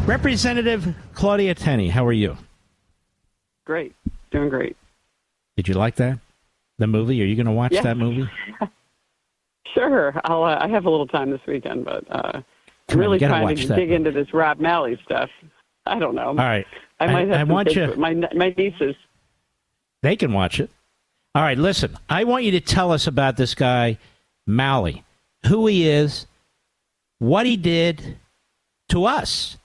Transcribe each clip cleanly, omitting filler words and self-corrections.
Representative Claudia Tenney, how are you? Great. Doing great. Did you like that? The movie? Are you going to watch that movie? Sure. I have a little time this weekend, but I'm really trying to dig into this Rob Malley stuff. I don't know. All right. I might have some kids, my nieces. They can watch it. All right, listen. I want you to tell us about this guy, Malley, who he is, what he did to us,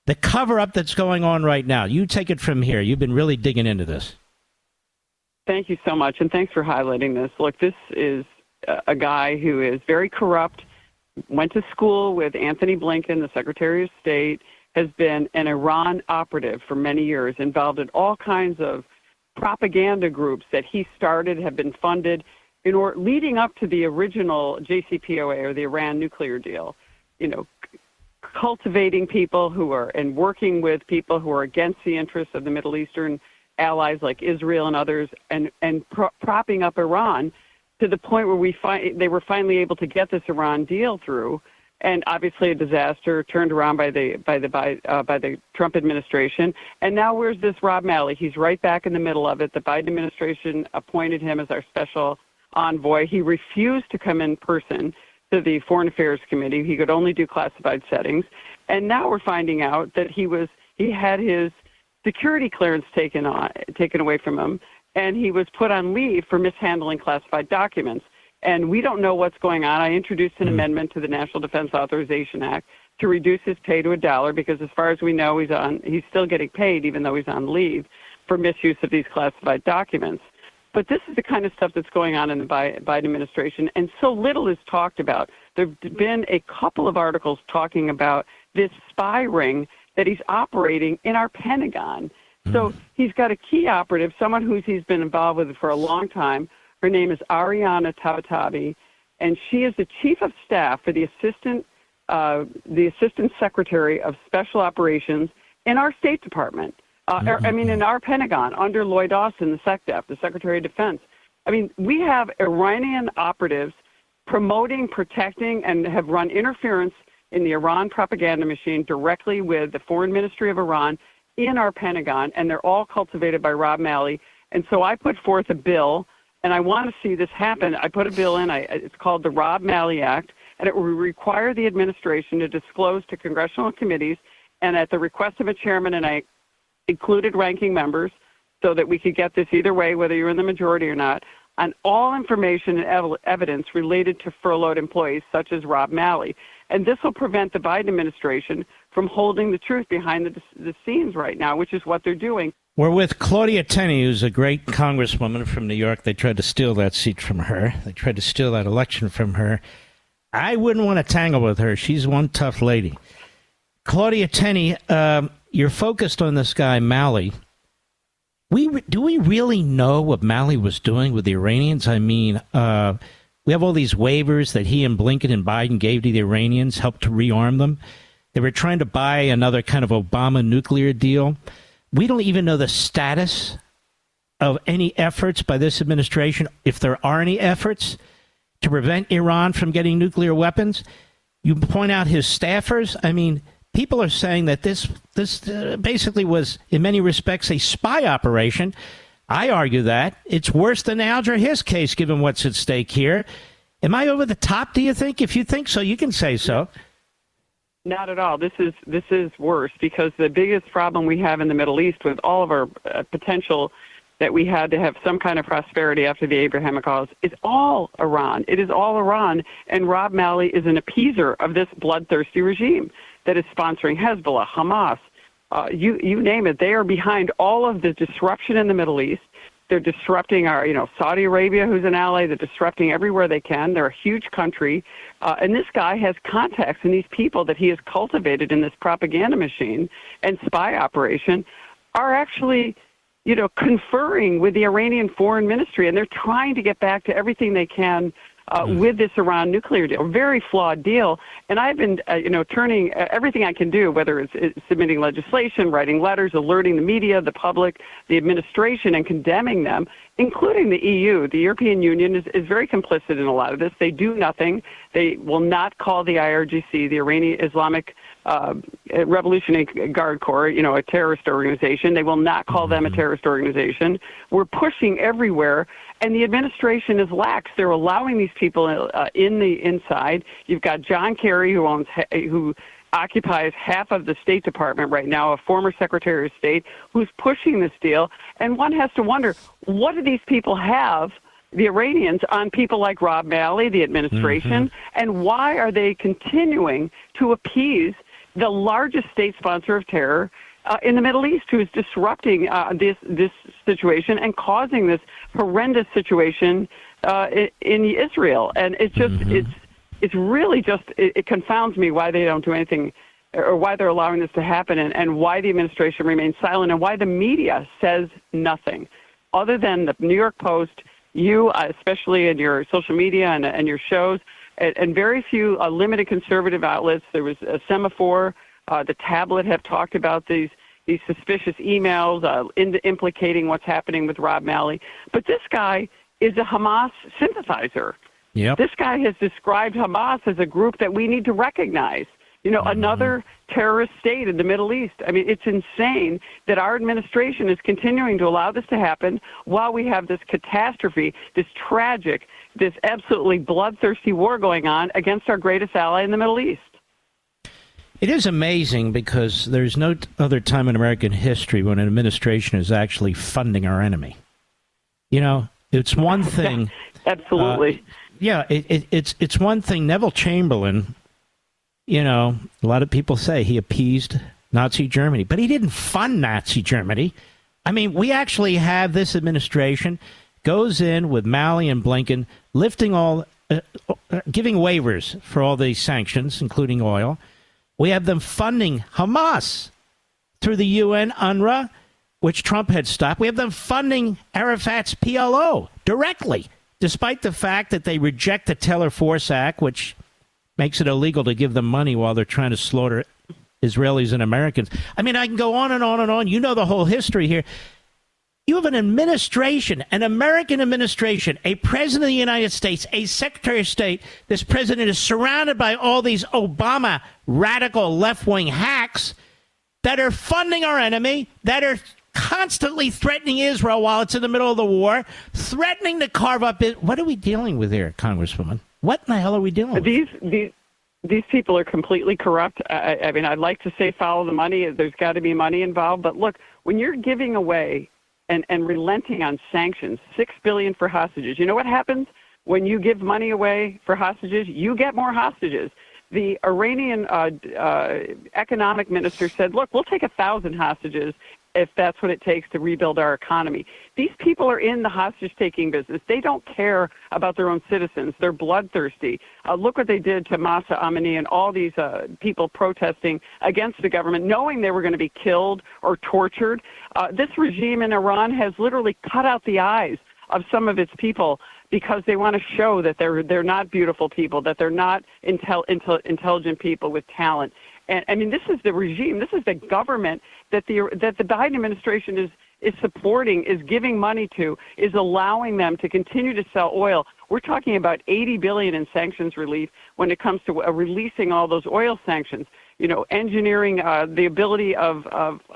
the cover-up that's going on right now. You take it from here. You've been really digging into this. Thank you so much, and thanks for highlighting this. Look, this is a guy who is very corrupt, went to school with Anthony Blinken, the Secretary of State, has been an Iran operative for many years, involved in all kinds of propaganda groups that he started, have been funded, leading up to the original JCPOA or the Iran nuclear deal, cultivating people who are and working with people who are against the interests of the Middle Eastern allies like Israel and others, and propping up Iran to the point where they were finally able to get this Iran deal through, and obviously a disaster turned around by the Trump administration. And now where's this Rob Malley? He's right back in the middle of it. The Biden administration appointed him as our special envoy. He refused to come in person to the Foreign Affairs Committee. He could only do classified settings. And now we're finding out that he had his security clearance taken away from him, and he was put on leave for mishandling classified documents. And we don't know what's going on. I introduced an amendment to the National Defense Authorization Act to reduce his pay to $1 because, as far as we know, he's still getting paid even though he's on leave for misuse of these classified documents. But this is the kind of stuff that's going on in the Biden administration, and so little is talked about. There have been a couple of articles talking about this spy ring that he's operating in our Pentagon. So he's got a key operative, someone he's been involved with for a long time. Her name is Ariana Tabatabi, and she is the chief of staff for the assistant secretary of special operations in our State Department. In our Pentagon, under Lloyd Austin, the SecDef, the Secretary of Defense. I mean, we have Iranian operatives promoting, protecting, and have run interference in the Iran propaganda machine directly with the Foreign Ministry of Iran in our Pentagon, and they're all cultivated by Rob Malley. And so I put forth a bill, and I want to see this happen. I put a bill in. It's called the Rob Malley Act, and it will require the administration to disclose to congressional committees, and at the request of a chairman, and I included ranking members so that we could get this either way, whether you're in the majority or not, on all information and evidence related to furloughed employees such as Rob Malley. And this will prevent the Biden administration from holding the truth behind the scenes right now, which is what they're doing. We're with Claudia Tenney, who's a great congresswoman from New York. They tried to steal that seat from her. They tried to steal that election from her. I wouldn't want to tangle with her. She's one tough lady. Claudia Tenney, you're focused on this guy, Malley. Do we really know what Malley was doing with the Iranians? I mean, we have all these waivers that he and Blinken and Biden gave to the Iranians, helped to rearm them. They were trying to buy another kind of Obama nuclear deal. We don't even know the status of any efforts by this administration, if there are any efforts, to prevent Iran from getting nuclear weapons. You point out his staffers. I mean, people are saying that this basically was, in many respects, a spy operation. I argue that it's worse than Alger Hiss case, given what's at stake here. Am I over the top, do you think? If you think so, you can say so. Not at all. This is worse, because the biggest problem we have in the Middle East with all of our potential that we had to have some kind of prosperity after the Abrahamic Accords is all Iran. It is all Iran, and Rob Malley is an appeaser of this bloodthirsty regime that is sponsoring Hezbollah, Hamas, you name it. They are behind all of the disruption in the Middle East. They're disrupting our, Saudi Arabia, who's an ally. They're disrupting everywhere they can. They're a huge country. And this guy has contacts, and these people that he has cultivated in this propaganda machine and spy operation are actually, conferring with the Iranian foreign ministry, and they're trying to get back to everything they can with this Iran nuclear deal. Very flawed deal. And I've been, turning everything I can do, whether it's submitting legislation, writing letters, alerting the media, the public, the administration, and condemning them, including the EU. The European Union is very complicit in a lot of this. They do nothing. They will not call the IRGC, the Iranian Islamic Revolutionary Guard Corps, a terrorist organization. They will not call them a terrorist organization. We're pushing everywhere, and the administration is lax. They're allowing these people in the inside. You've got John Kerry, who occupies half of the State Department right now, a former Secretary of State, who's pushing this deal. And one has to wonder, what do these people have, the Iranians, on people like Rob Malley, the administration, and why are they continuing to appease the largest state sponsor of terror in the Middle East, who is disrupting this situation and causing this horrendous situation in Israel? And it's just it's really just it confounds me why they don't do anything, or why they're allowing this to happen, and why the administration remains silent, and why the media says nothing other than the New York Post, you especially in your social media and your shows, and very few limited conservative outlets. There was a Semaphore, the Tablet have talked about these suspicious emails implicating what's happening with Rob Malley. But this guy is a Hamas sympathizer. Yep. This guy has described Hamas as a group that we need to recognize. Another terrorist state in the Middle East. I mean, it's insane that our administration is continuing to allow this to happen while we have this catastrophe, this tragic, this absolutely bloodthirsty war going on against our greatest ally in the Middle East. It is amazing because there's no other time in American history when an administration is actually funding our enemy. It's one thing. Absolutely. It's one thing. Neville Chamberlain, a lot of people say he appeased Nazi Germany, but he didn't fund Nazi Germany. I mean, we actually have this administration goes in with Malley and Blinken lifting giving waivers for all these sanctions, including oil. We have them funding Hamas through the UN, UNRWA, which Trump had stopped. We have them funding Arafat's PLO directly, despite the fact that they reject the Taylor Force Act, which makes it illegal to give them money while they're trying to slaughter Israelis and Americans. I mean, I can go on and on and on. You know the whole history here. You have an administration, an American administration, a president of the United States, a secretary of state. This president is surrounded by all these Obama radical left-wing hacks that are funding our enemy, that are constantly threatening Israel while it's in the middle of the war, threatening to carve up it. What are we dealing with here, Congresswoman? What in the hell are we dealing with? These people are completely corrupt. I mean, I'd like to say follow the money. There's got to be money involved. But look, when you're giving away and relenting on sanctions, $6 billion for hostages, you know what happens when you give money away for hostages? You get more hostages. The Iranian economic minister said, look, we'll take 1,000 hostages if that's what it takes to rebuild our economy. These people are in the hostage-taking business. They don't care about their own citizens. They're bloodthirsty. Look what they did to Mahsa Amini and all these people protesting against the government, knowing they were going to be killed or tortured. This regime in Iran has literally cut out the eyes of some of its people because they want to show that they're not beautiful people, that they're not intelligent people with talent. And I mean, this is the regime, this is the government that the Biden administration is supporting, is giving money to, is allowing them to continue to sell oil. We're talking about $80 billion in sanctions relief when it comes to releasing all those oil sanctions. Engineering the ability of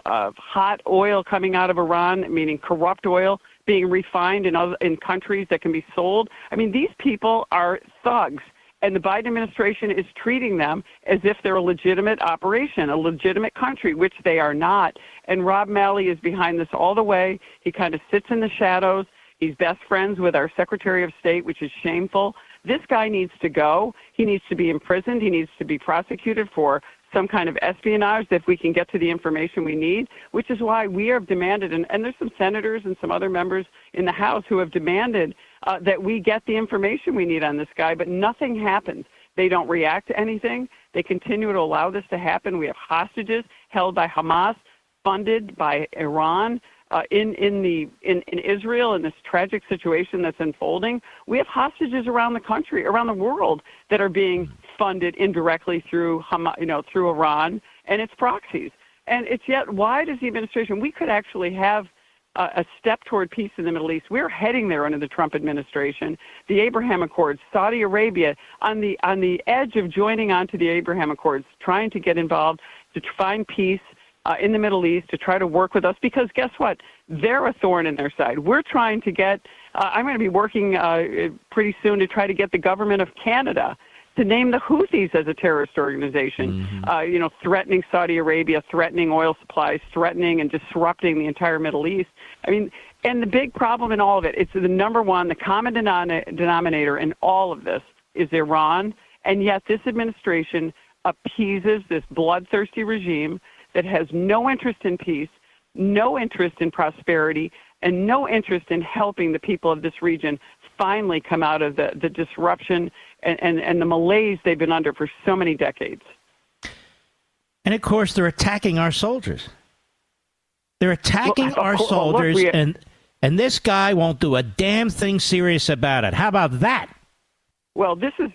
hot oil coming out of Iran, meaning corrupt oil, being refined in countries that can be sold. I mean, these people are thugs. And the Biden administration is treating them as if they're a legitimate operation, a legitimate country, which they are not. And Rob Malley is behind this all the way. He kind of sits in the shadows. He's best friends with our Secretary of State, which is shameful. This guy needs to go. He needs to be imprisoned. He needs to be prosecuted for some kind of espionage if we can get to the information we need, which is why we have demanded, and there's some senators and some other members in the House who have demanded that we get the information we need on this guy, but nothing happens. They don't react to anything. They continue to allow this to happen. We have hostages held by Hamas, funded by Iran, in Israel, in this tragic situation that's unfolding. We have hostages around the country, around the world, that are being funded indirectly through through Iran and its proxies. And it's yet, why does the administration? We could actually have a step toward peace in the Middle East. We're heading there under the Trump administration. The Abraham Accords, Saudi Arabia on the edge of joining onto the Abraham Accords, trying to get involved to find peace in the Middle East, to try to work with us, because guess what? They're a thorn in their side. We're trying to get, I'm going to be working pretty soon to try to get the government of Canada to name the Houthis as a terrorist organization, threatening Saudi Arabia, threatening oil supplies, threatening and disrupting the entire Middle East. I mean, and the big problem in all of it, it's the number one, the common denominator in all of this is Iran, and yet this administration appeases this bloodthirsty regime that has no interest in peace, no interest in prosperity, and no interest in helping the people of this region finally come out of the disruption and the malaise they've been under for so many decades. And, of course, they're attacking our soldiers. They're attacking our soldiers, and this guy won't do a damn thing serious about it. How about that? Well, this is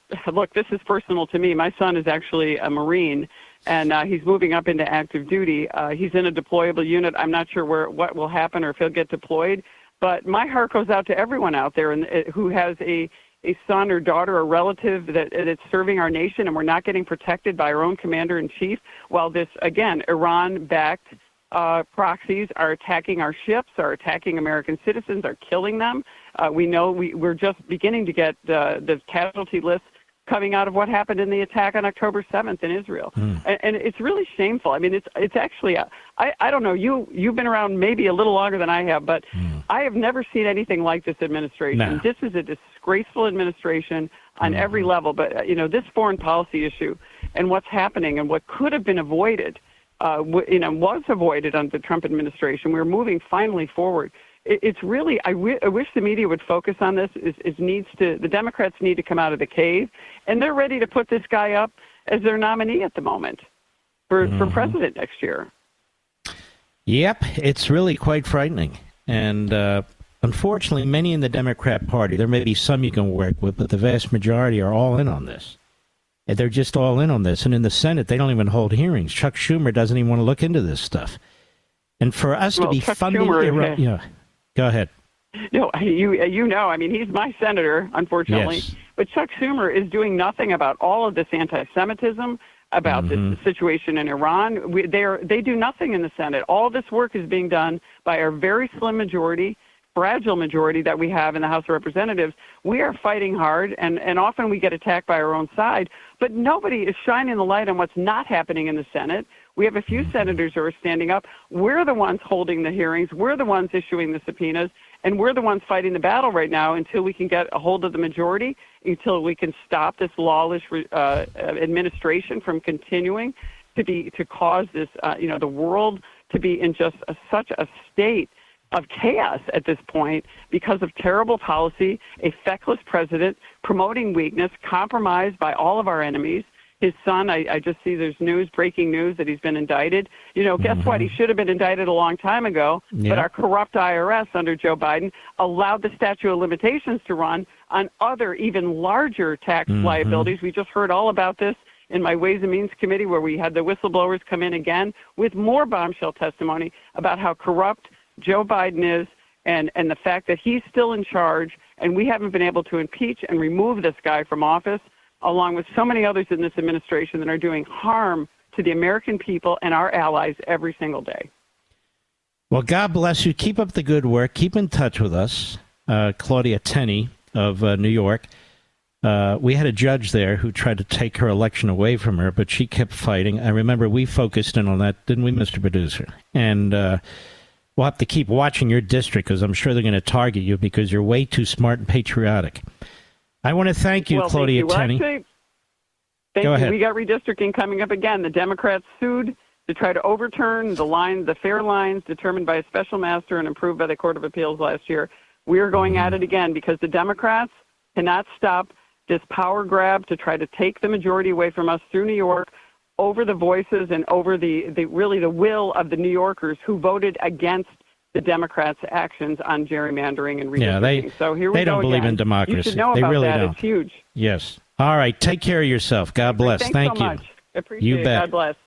personal to me. My son is actually a Marine, and he's moving up into active duty. He's in a deployable unit. I'm not sure what will happen or if he'll get deployed, but my heart goes out to everyone out there who has a son or daughter or relative that's serving our nation, and we're not getting protected by our own commander-in-chief, while this, again, Iran-backed proxies are attacking our ships, are attacking American citizens, are killing them. We know we're just beginning to get the casualty list coming out of what happened in the attack on October 7th in Israel. And it's really shameful. I mean, it's actually, I don't know, you've been around maybe a little longer than I have, but I have never seen anything like this administration. No. This is a disgraceful administration on every level. But, this foreign policy issue and what's happening and what could have been avoided, was avoided under the Trump administration. We're moving finally forward. It's really, I wish the media would focus on this. The Democrats need to come out of the cave, and they're ready to put this guy up as their nominee at the moment for president next year. Yep, it's really quite frightening. And unfortunately, many in the Democrat Party, there may be some you can work with, but the vast majority are all in on this. And they're just all in on this. And in the Senate, they don't even hold hearings. Chuck Schumer doesn't even want to look into this stuff. And for us to be Chuck funding Schumer, go ahead. No, I mean, he's my senator, unfortunately. Yes. But Chuck Schumer is doing nothing about all of this anti-Semitism, about this situation in Iran. They do nothing in the Senate. All this work is being done by our very slim majority, fragile majority that we have in the House of Representatives. We are fighting hard, and often we get attacked by our own side. But nobody is shining the light on what's not happening in the Senate. We have a few senators who are standing up. We're the ones holding the hearings. We're the ones issuing the subpoenas. And we're the ones fighting the battle right now until we can get a hold of the majority, until we can stop this lawless administration from continuing to cause this, the world to be in just such a state of chaos at this point because of terrible policy, a feckless president, promoting weakness, compromised by all of our enemies. His son, I just see there's breaking news that he's been indicted. Guess what? He should have been indicted a long time ago, but our corrupt IRS under Joe Biden allowed the statute of limitations to run on other, even larger tax liabilities. We just heard all about this in my Ways and Means Committee, where we had the whistleblowers come in again with more bombshell testimony about how corrupt Joe Biden is and the fact that he's still in charge, and we haven't been able to impeach and remove this guy from office, along with so many others in this administration that are doing harm to the American people and our allies every single day. Well, God bless you. Keep up the good work. Keep in touch with us. Claudia Tenney of New York. We had a judge there who tried to take her election away from her, but she kept fighting. I remember we focused in on that, didn't we, Mr. Producer? And we'll have to keep watching your district, because I'm sure they're going to target you because you're way too smart and patriotic. I want to thank you, Claudia Tenney. Thank Go ahead. We got redistricting coming up again. The Democrats sued to try to overturn the fair lines determined by a special master and approved by the Court of Appeals last year. We are going at it again because the Democrats cannot stop this power grab to try to take the majority away from us through New York, over the voices and over the will of the New Yorkers who voted against the Democrats' actions on gerrymandering and redistricting. So here we go. They don't believe in democracy. You should know about really that. don't. It's huge. Yes. All right. Take care of yourself. God bless. Thanks Thank so you. much. Appreciate You it. bet. God bless.